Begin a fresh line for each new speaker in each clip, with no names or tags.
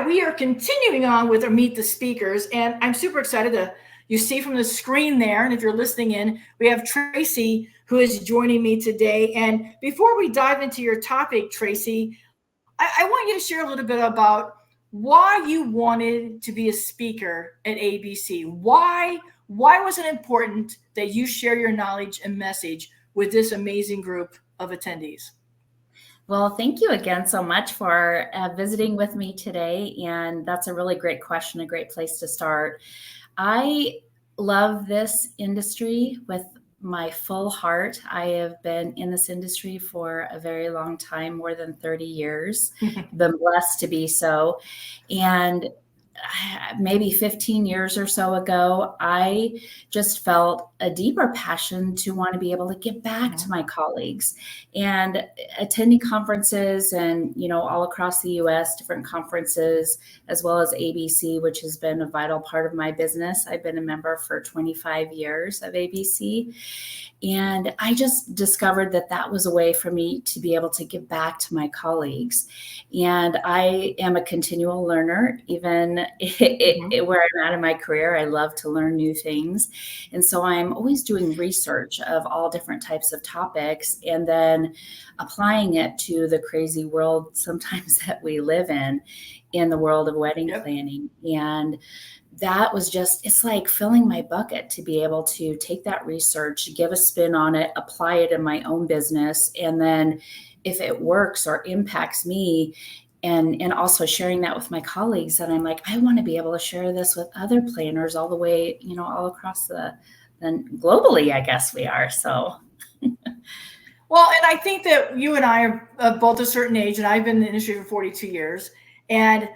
we are continuing on with our Meet the Speakers, and I'm super excited to, you see from the screen there, and if you're listening in, we have Tracey who is joining me today. And before we dive into your topic, Tracey, I want you to share a little bit about why you wanted to be a speaker at ABC. Why was it important that you share your knowledge and message with this amazing group of attendees?
Well, thank you again so much for visiting with me today. And that's a really great question, a great place to start. I love this industry with my full heart. I have been in this industry for a very long time, more than 30 years. Been blessed to be so. And maybe 15 years or so ago, I just felt a deeper passion to want to be able to give back to my colleagues, and attending conferences and, all across the US, different conferences, as well as ABC, which has been a vital part of my business. I've been a member for 25 years of ABC. And I just discovered that that was a way for me to be able to give back to my colleagues. And I am a continual learner, even where I'm at in my career. I love to learn new things. And so I'm always doing research of all different types of topics and then applying it to the crazy world sometimes that we live in the world of wedding planning. And that was just, it's like filling my bucket to be able to take that research, give a spin on it, apply it in my own business. And then if it works or impacts me, and also sharing that with my colleagues, and I'm like, I want to be able to share this with other planners all the way, all across then globally, I guess we are. So.
Well, and I think that you and I are both a certain age, and I've been in the industry for 42 years. And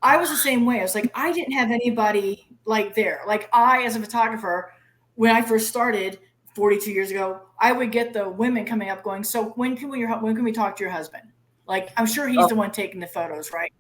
I was the same way. I was like, I didn't have anybody like there. Like I, as a photographer, when I first started 42 years ago, I would get the women coming up going, so when can we talk to your husband? Like, I'm sure he's the one taking the photos, right?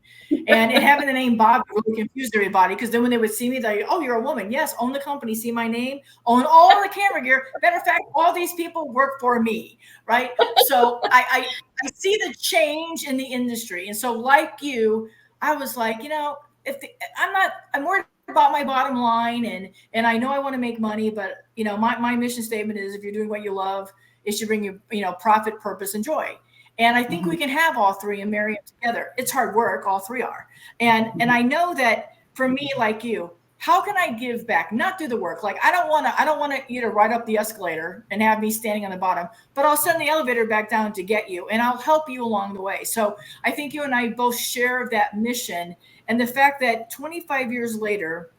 And having the name Bob really confused everybody, because then when they would see me, they, oh, you're a woman. Yes, own the company, see my name, own all the camera gear. Matter of fact, all these people work for me, right? So I see the change in the industry. And so like you, I was like, I'm worried about my bottom line, and I know I want to make money, but my mission statement is, if you're doing what you love, it should bring you, profit, purpose, and joy. And I think we can have all three and marry them together. It's hard work, all three are. And I know that for me, like you, how can I give back? Not do the work. Like I don't want you to ride up the escalator and have me standing on the bottom, but I'll send the elevator back down to get you, and I'll help you along the way. So I think you and I both share that mission, and the fact that 25 years later,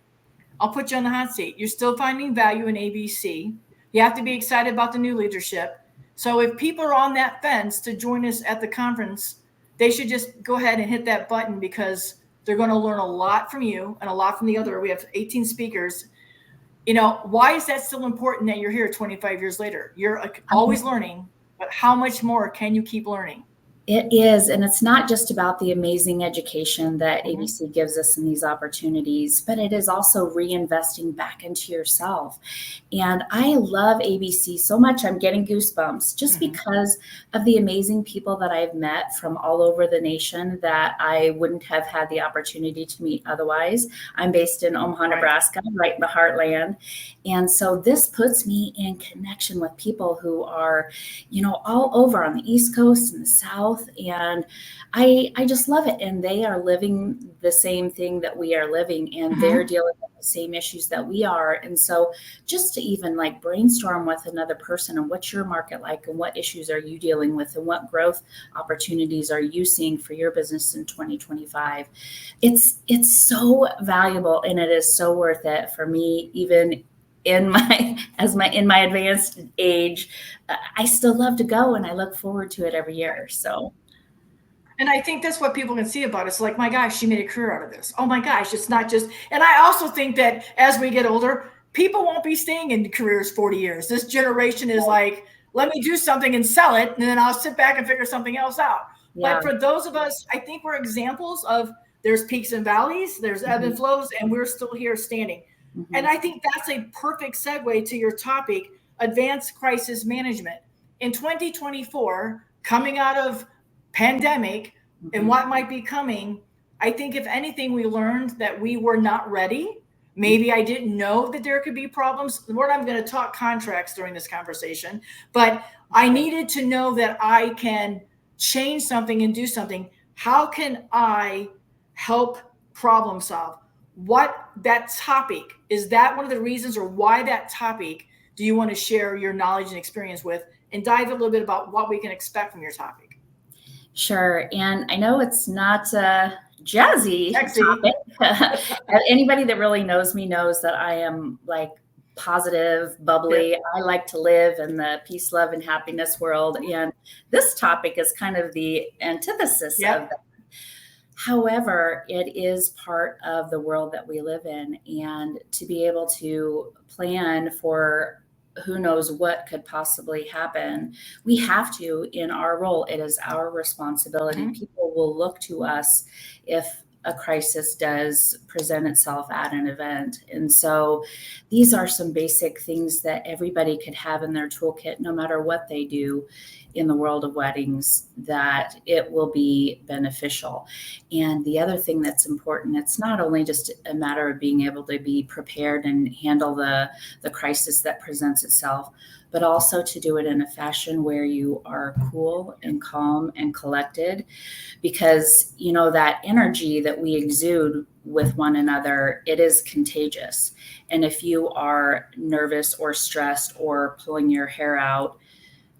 I'll put you on the hot seat. You're still finding value in ABC. You have to be excited about the new leadership. So if people are on that fence to join us at the conference, they should just go ahead and hit that button, because they're going to learn a lot from you and a lot from the other. We have 18 speakers. Why is that still important that you're here 25 years later? You're always learning, but how much more can you keep learning?
It is. And it's not just about the amazing education that ABC gives us in these opportunities, but it is also reinvesting back into yourself. And I love ABC so much. I'm getting goosebumps just because of the amazing people that I've met from all over the nation that I wouldn't have had the opportunity to meet otherwise. I'm based in Omaha, Nebraska, right in the heartland. And so this puts me in connection with people who are, all over on the East Coast and the South. And I just love it. And they are living the same thing that we are living, and they're dealing with the same issues that we are. And so just to even like brainstorm with another person, and what's your market like, and what issues are you dealing with, and what growth opportunities are you seeing for your business in 2025? It's so valuable, and it is so worth it for me, even in my advanced age. I still love to go, and I look forward to it every year. So.
And I think that's what people can see about it. It's like, my gosh, she made a career out of this. Oh my gosh, it's not just, and I also think that as we get older, people won't be staying in careers 40 years. This generation is like, let me do something and sell it, and then I'll sit back and figure something else out. Yeah. But for those of us, I think we're examples of, there's peaks and valleys, there's ebb and flows, and we're still here standing. And I think that's a perfect segue to your topic, advanced crisis management. In 2024, coming out of pandemic and what might be coming, I think if anything, we learned that we were not ready. Maybe I didn't know that there could be problems. Lord, I'm going to talk contracts during this conversation, but I needed to know that I can change something and do something. How can I help problem solve? What that topic, is that one of the reasons, or why that topic do you want to share your knowledge and experience with, and dive a little bit about what we can expect from your topic?
Sure. And I know it's not a jazzy
Sexy
topic. Anybody that really knows me knows that I am like positive, bubbly. I like to live in the peace, love, and happiness world. And this topic is kind of the antithesis of that. However, it is part of the world that we live in. And to be able to plan for who knows what could possibly happen, we have to, in our role, it is our responsibility. People will look to us if a crisis does present itself at an event. And so these are some basic things that everybody could have in their toolkit, no matter what they do in the world of weddings, that it will be beneficial. And the other thing that's important, it's not only just a matter of being able to be prepared and handle the crisis that presents itself, but also to do it in a fashion where you are cool and calm and collected, because you know that energy that we exude with one another, it is contagious. And if you are nervous or stressed or pulling your hair out,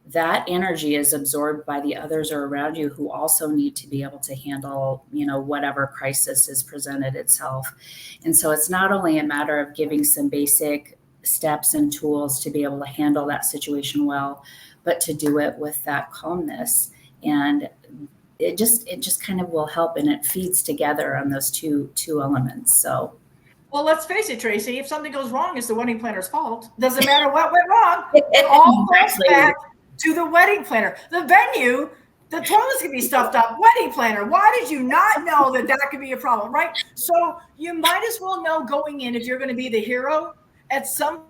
that energy is absorbed by the others around you, who also need to be able to handle, you know, whatever crisis is presented itself. And so it's not only a matter of giving some basic steps and tools to be able to handle that situation well, but to do it with that calmness. And it just kind of will help, and it feeds together on those two elements. So,
well, let's face it, Tracey, if something goes wrong, it's the wedding planner's fault. Doesn't matter what went wrong. It all goes back to the wedding planner. The venue, the toilets could be stuffed up. Wedding planner, why did you not know that could be a problem, right? So you might as well know going in, if you're going to be the hero, at some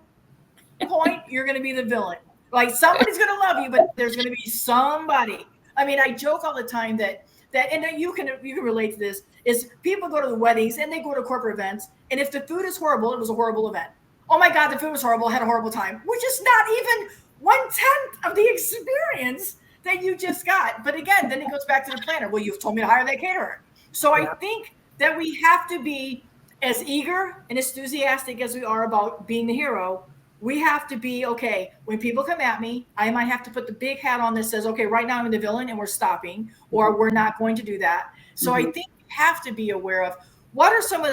point you're going to be the villain. Like, somebody's going to love you, but there's going to be somebody. I mean, I joke all the time that and you can relate to this, is people go to the weddings and they go to corporate events, and if the food is horrible, it was a horrible event. Oh my God, the food was horrible, I had a horrible time, which is not even 1/10 of the experience that you just got. But again, then it goes back to the planner. Well, you've told me to hire that caterer. So I think that we have to be as eager and enthusiastic as we are about being the hero. We have to be, okay, when people come at me, I might have to put the big hat on that says, okay, right now I'm the villain and we're stopping, or we're not going to do that. So I think we have to be aware of what are some of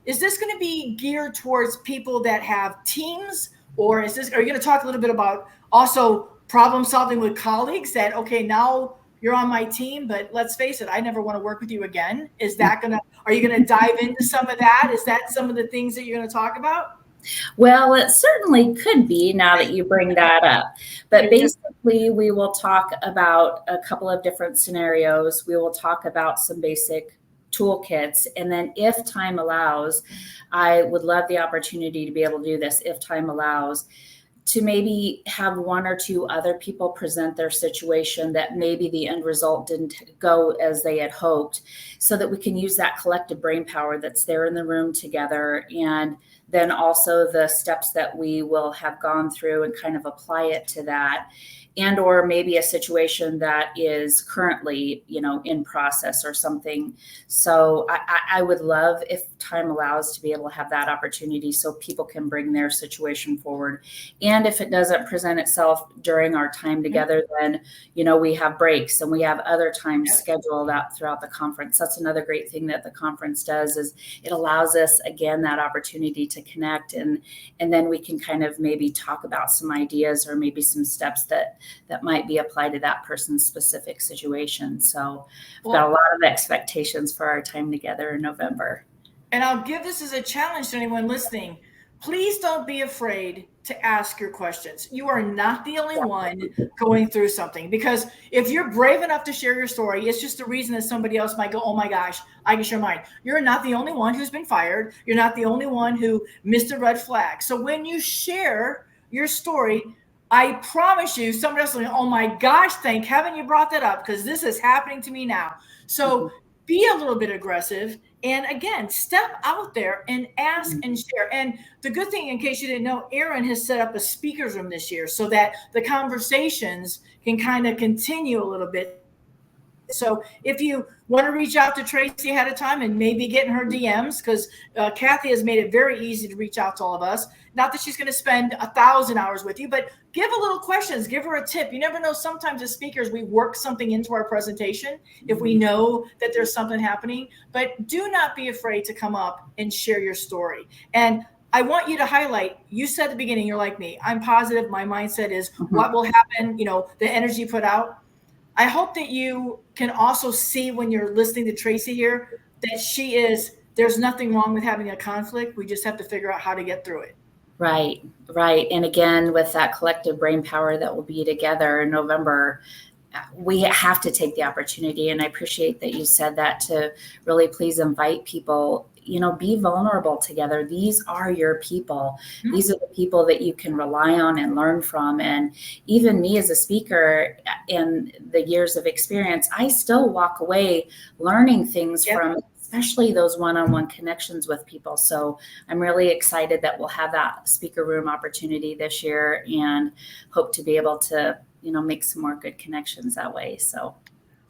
is this going to be geared towards people that have teams, or are you going to talk a little bit about also problem solving with colleagues that, okay, now you're on my team, but let's face it, I never want to work with you again. Are you going to dive into some of that? Is that some of the things that you're going to talk about?
Well, it certainly could be, now that you bring that up. But basically, we will talk about a couple of different scenarios. We will talk about some basic toolkits. And then if time allows, I would love the opportunity to be able to do this, if time allows, to maybe have one or two other people present their situation that maybe the end result didn't go as they had hoped, so that we can use that collective brain power that's there in the room together, and then also the steps that we will have gone through, and kind of apply it to that. And or maybe a situation that is currently, in process or something. So I would love, if time allows, to be able to have that opportunity so people can bring their situation forward. And if it doesn't present itself during our time together, then, we have breaks and we have other times scheduled out throughout the conference. That's another great thing that the conference does, is it allows us, again, that opportunity to connect, and then we can kind of maybe talk about some ideas, or maybe some steps that might be applied to that person's specific situation. So I've got a lot of expectations for our time together in November.
And I'll give this as a challenge to anyone listening. Please don't be afraid to ask your questions. You are not the only one going through something, because if you're brave enough to share your story, it's just a reason that somebody else might go, oh my gosh, I can share mine. You're not the only one who's been fired. You're not the only one who missed a red flag. So when you share your story, I promise you, somebody else will go, oh my gosh, thank heaven you brought that up, because this is happening to me now. So be a little bit aggressive, and again, step out there and ask and share. And the good thing, in case you didn't know, Erin has set up a speakers room this year so that the conversations can kind of continue a little bit. So if you want to reach out to Tracey ahead of time and maybe get in her DMs, because Kathy has made it very easy to reach out to all of us. Not that she's going to spend 1,000 hours with you, but give a little questions, give her a tip. You never know. Sometimes as speakers, we work something into our presentation if we know that there's something happening. But do not be afraid to come up and share your story. And I want you to highlight, you said at the beginning, you're like me. I'm positive. My mindset is what will happen, the energy put out. I hope that you can also see when you're listening to Tracey here that there's nothing wrong with having a conflict. We just have to figure out how to get through it.
Right. And again, with that collective brain power that will be together in November, we have to take the opportunity. And I appreciate that you said that, to really please invite people, be vulnerable together. These are your people. Mm-hmm. These are the people that you can rely on and learn from. And even me as a speaker, in the years of experience, I still walk away learning things from, especially those one-on-one connections with people. So I'm really excited that we'll have that speaker room opportunity this year, and hope to be able to, make some more good connections that way. So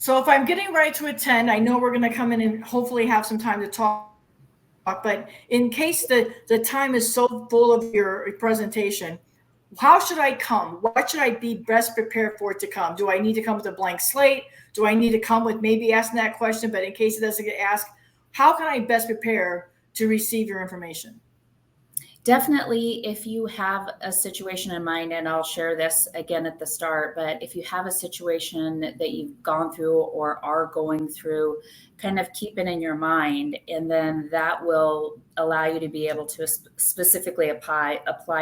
if I'm getting ready to attend, I know we're going to come in and hopefully have some time to talk. But in case the time is so full of your presentation, how should I come? What should I be best prepared for it to come? Do I need to come with a blank slate? Do I need to come with maybe asking that question, but in case it doesn't get asked, how can I best prepare to receive your information?
Definitely, if you have a situation in mind, and I'll share this again at the start, but if you have a situation that you've gone through or are going through, kind of keep it in your mind, and then that will allow you to be able to specifically apply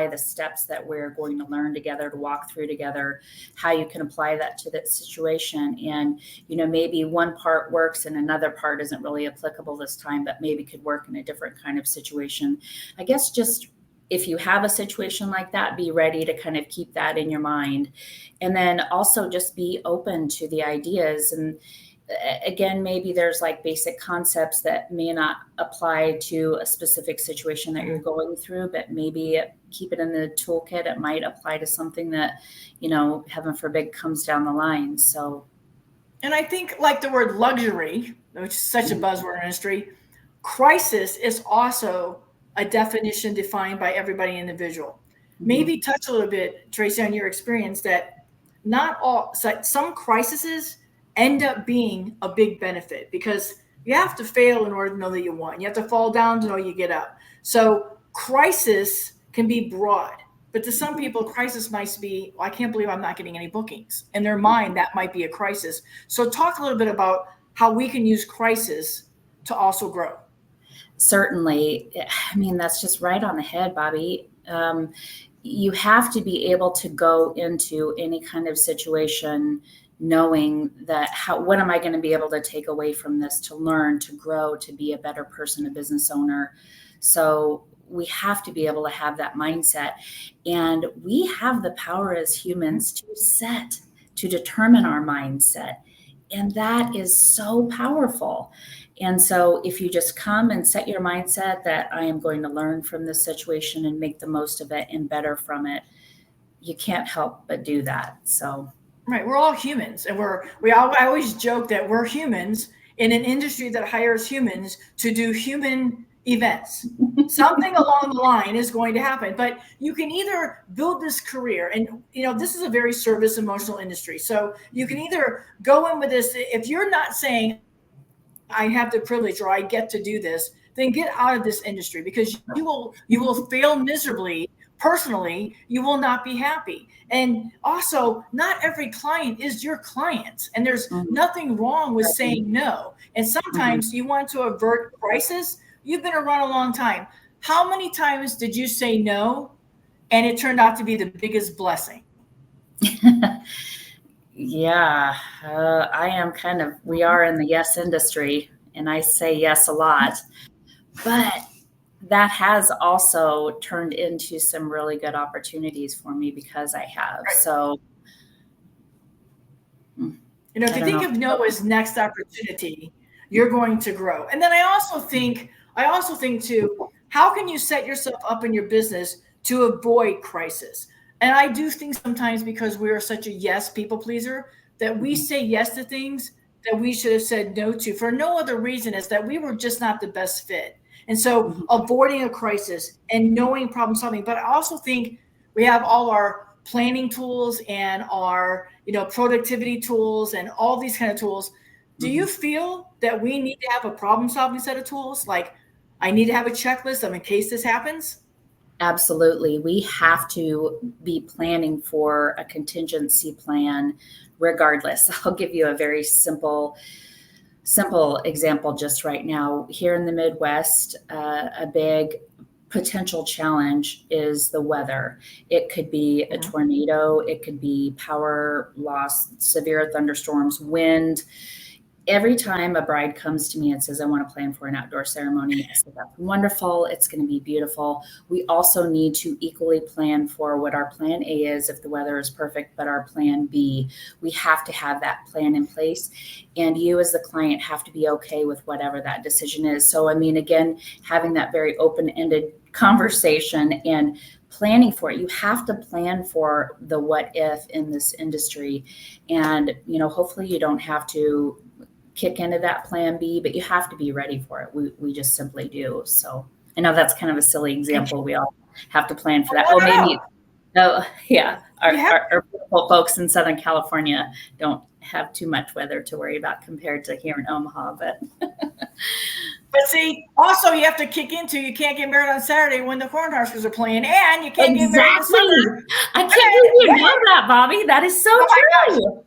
the steps that we're going to learn together, to walk through together, how you can apply that to that situation. And, maybe one part works and another part isn't really applicable this time, but maybe could work in a different kind of situation. I guess just if you have a situation like that, be ready to kind of keep that in your mind. And then also just be open to the ideas. And again, maybe there's like basic concepts that may not apply to a specific situation that you're going through, but maybe keep it in the toolkit. It might apply to something that, heaven forbid, comes down the line. So,
and I think, like the word luxury, which is such a buzzword in industry, crisis is also a definition defined by everybody individual. Mm-hmm. Maybe touch a little bit, Tracey, on your experience that some crises end up being a big benefit, because you have to fail in order to know that you won. You have to fall down to know you get up. So crisis can be broad, but to some people, crisis might be, I can't believe I'm not getting any bookings. In their mind, that might be a crisis. So talk a little bit about how we can use crisis to also grow.
Certainly. I mean, that's just right on the head, Bobbi. You have to be able to go into any kind of situation knowing that what am I going to be able to take away from this, to learn, to grow, to be a better person, a business owner. So we have to be able to have that mindset. And we have the power as humans to determine our mindset. And that is so powerful. And so if you just come and set your mindset that I am going to learn from this situation and make the most of it and better from it, you can't help but do that. So,
right. We're all humans, and I always joke that we're humans in an industry that hires humans to do human events. Something along the line is going to happen, but you can either build this career, and this is a very service emotional industry. So you can either go in with this. If you're not saying, I have the privilege or I get to do this, then get out of this industry, because you will fail miserably. Personally, you will not be happy. And also, not every client is your client. And there's nothing wrong with saying no. And sometimes you want to avert crisis. You've been around a long time. How many times did you say no and it turned out to be the biggest blessing?
Yeah, we are in the yes industry, and I say yes a lot, but that has also turned into some really good opportunities for me because I have. Right. So,
if you think of no as next opportunity, you're going to grow. And then I also think too, how can you set yourself up in your business to avoid crisis? And I do think sometimes, because we are such a yes people pleaser, that we say yes to things that we should have said no to for no other reason is that we were just not the best fit. And so avoiding a crisis and knowing problem solving. But I also think we have all our planning tools and our, productivity tools and all these kind of tools. Do you feel that we need to have a problem solving set of tools? Like, I need to have a checklist of in case this happens?
Absolutely. We have to be planning for a contingency plan regardless. I'll give you a very simple example just right now. Here in the Midwest, a big potential challenge is the weather. It could be a tornado, it could be power loss, severe thunderstorms, wind. Every time a bride comes to me and says, I want to plan for an outdoor ceremony, I said, that's wonderful. It's going to be beautiful. We also need to equally plan for what our plan A is if the weather is perfect, but our plan B, we have to have that plan in place. And you as the client have to be okay with whatever that decision is. So, again, having that very open-ended conversation and planning for it. You have to plan for the what if in this industry. And, hopefully you don't have to kick into that plan B, but you have to be ready for it. We just simply do. So I know that's kind of a silly example. We all have to plan for that. Our beautiful folks in Southern California don't have too much weather to worry about compared to here in Omaha,
But see, also you have to kick into, you can't get married on Saturday when the Cornhuskers are playing, and you can't get married in the summer.
I can't believe you know that, Bobbi. That is so true.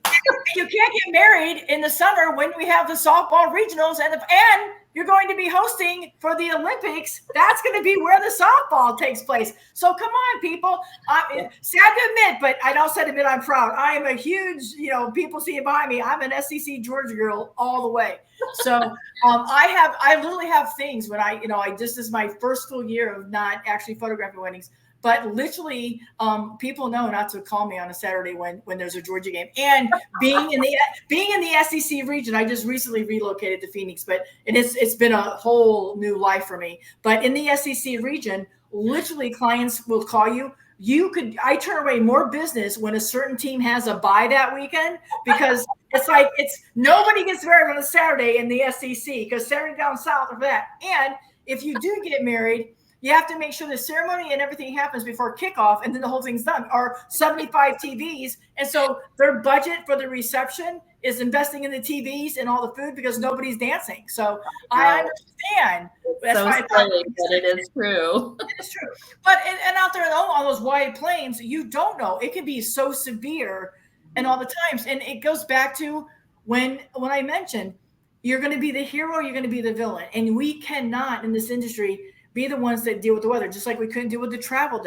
You can't get married in the summer when we have the softball regionals, and you're going to be hosting for the Olympics. That's going to be where the softball takes place. So come on, people. Sad to admit, but I also admit I'm proud. I am a huge, people see it behind me. I'm an SEC Georgia girl all the way. So I literally have things when this is my first full year of not actually photographing weddings. But literally, people know not to call me on a Saturday when there's a Georgia game. And being in the SEC region, I just recently relocated to Phoenix, but it's been a whole new life for me. But in the SEC region, literally clients will call you. I turn away more business when a certain team has a bye that weekend, because it's nobody gets married on a Saturday in the SEC because Saturday down south of that. And if you do get married, you have to make sure the ceremony and everything happens before kickoff, and then the whole thing's done. Or 75 TVs, and so their budget for the reception is investing in the TVs and all the food because nobody's dancing. So I understand.
That's so silly, but it is true.
It is true. But and out there on those wide plains, you don't know. It can be so severe, and all the times. And it goes back to when I mentioned you're going to be the hero, you're going to be the villain, and we cannot in this industry be the ones that deal with the weather, just like we couldn't deal with the travel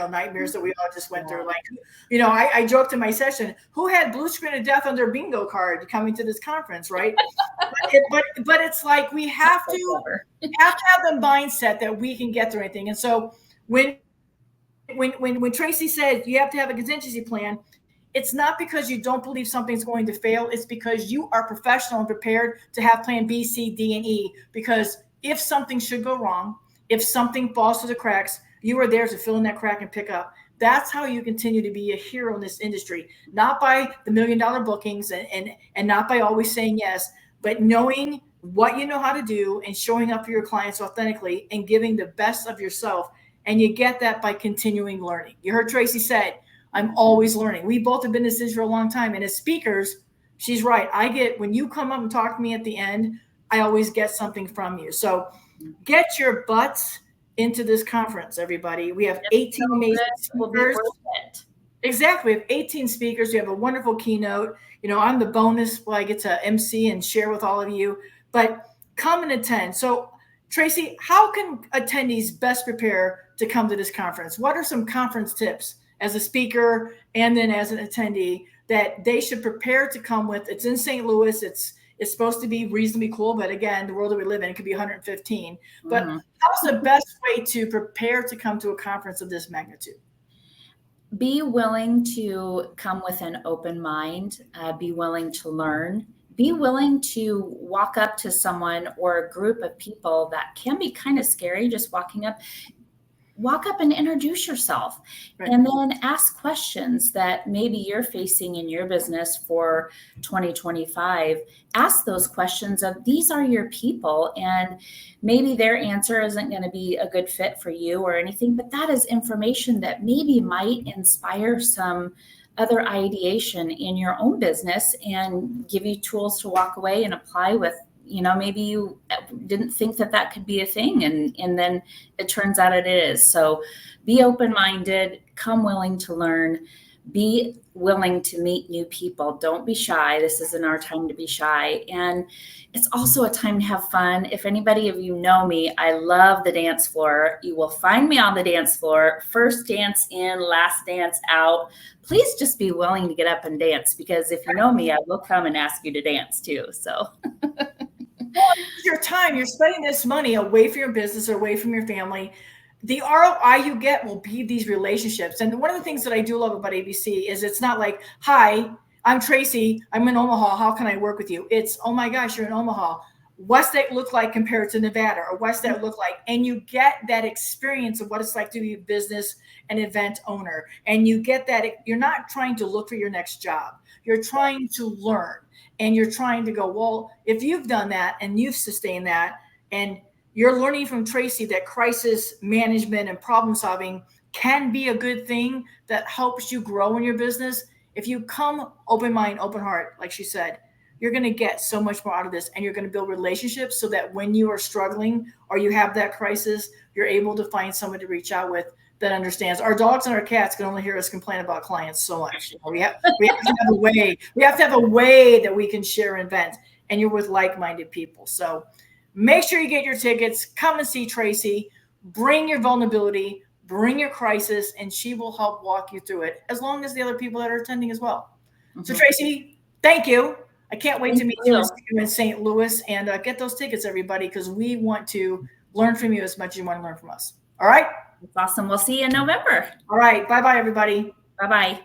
nightmares that we all just went through. Like, I joked in my session, who had blue screen of death on their bingo card coming to this conference, right? but it's like we have to have the mindset that we can get through anything. And so when Tracey said you have to have a contingency plan, it's not because you don't believe something's going to fail. It's because you are professional and prepared to have plan B, C, D, and E. Because if something should go wrong, if something falls through the cracks, you are there to fill in that crack and pick up. That's how you continue to be a hero in this industry, not by the $1 million bookings and not by always saying yes, but knowing what you know how to do and showing up for your clients authentically and giving the best of yourself. And you get that by continuing learning. You heard Tracey said, I'm always learning. We both have been in this industry for a long time. And as speakers, she's right. When you come up and talk to me at the end, I always get something from you. So get your butts into this conference, everybody. We have 18 amazing speakers. Exactly. We have 18 speakers. We have a wonderful keynote. I'm the bonus where I get to MC and share with all of you. But come and attend. So, Tracey, how can attendees best prepare to come to this conference? What are some conference tips as a speaker and then as an attendee that they should prepare to come with? It's in St. Louis. It's supposed to be reasonably cool, but again, the world that we live in, it could be 115. But how's the best way to prepare to come to a conference of this magnitude?
Be willing to come with an open mind. Be willing to learn. be willing to walk up to someone or a group of people that can be kind of scary, just walk up and introduce yourself, right. And then ask questions that maybe you're facing in your business for 2025. Ask those questions of, these are your people, and maybe their answer isn't going to be a good fit for you or anything, but that is information that maybe might inspire some other ideation in your own business and give you tools to walk away and apply with. Maybe you didn't think that could be a thing, and then it turns out it is. So be open-minded, come willing to learn, be willing to meet new people. Don't be shy. This isn't our time to be shy. And it's also a time to have fun. If anybody of you know me, I love the dance floor. You will find me on the dance floor, first dance in, last dance out. Please just be willing to get up and dance, because if you know me, I will come and ask you to dance too. So
your time, you're spending this money away from your business or away from your family. The ROI you get will be these relationships. And one of the things that I do love about ABC is it's not like, hi, I'm Tracey, I'm in Omaha, how can I work with you? It's, oh my gosh, you're in Omaha. What's that look like compared to Nevada? Or what's that look like? And you get that experience of what it's like to be a business and event owner. And you get that, you're not trying to look for your next job. You're trying to learn. And you're trying to go, well, if you've done that and you've sustained that, and you're learning from Tracey that crisis management and problem solving can be a good thing that helps you grow in your business. If you come open mind, open heart, like she said, you're going to get so much more out of this, and you're going to build relationships so that when you are struggling or you have that crisis, you're able to find someone to reach out with that understands. Our dogs and our cats can only hear us complain about clients so much. We have to have a way. We have to have a way that we can share and vent, and you're with like-minded people. So make sure you get your tickets. Come and see Tracey. Bring your vulnerability. Bring your crisis, and she will help walk you through it, as long as the other people that are attending as well. Mm-hmm. So Tracey, thank you. I can't wait to meet you in St. Louis, and get those tickets, everybody, because we want to learn from you as much as you want to learn from us. All right?
That's awesome. We'll see you in November.
All right. Bye-bye, everybody.
Bye-bye.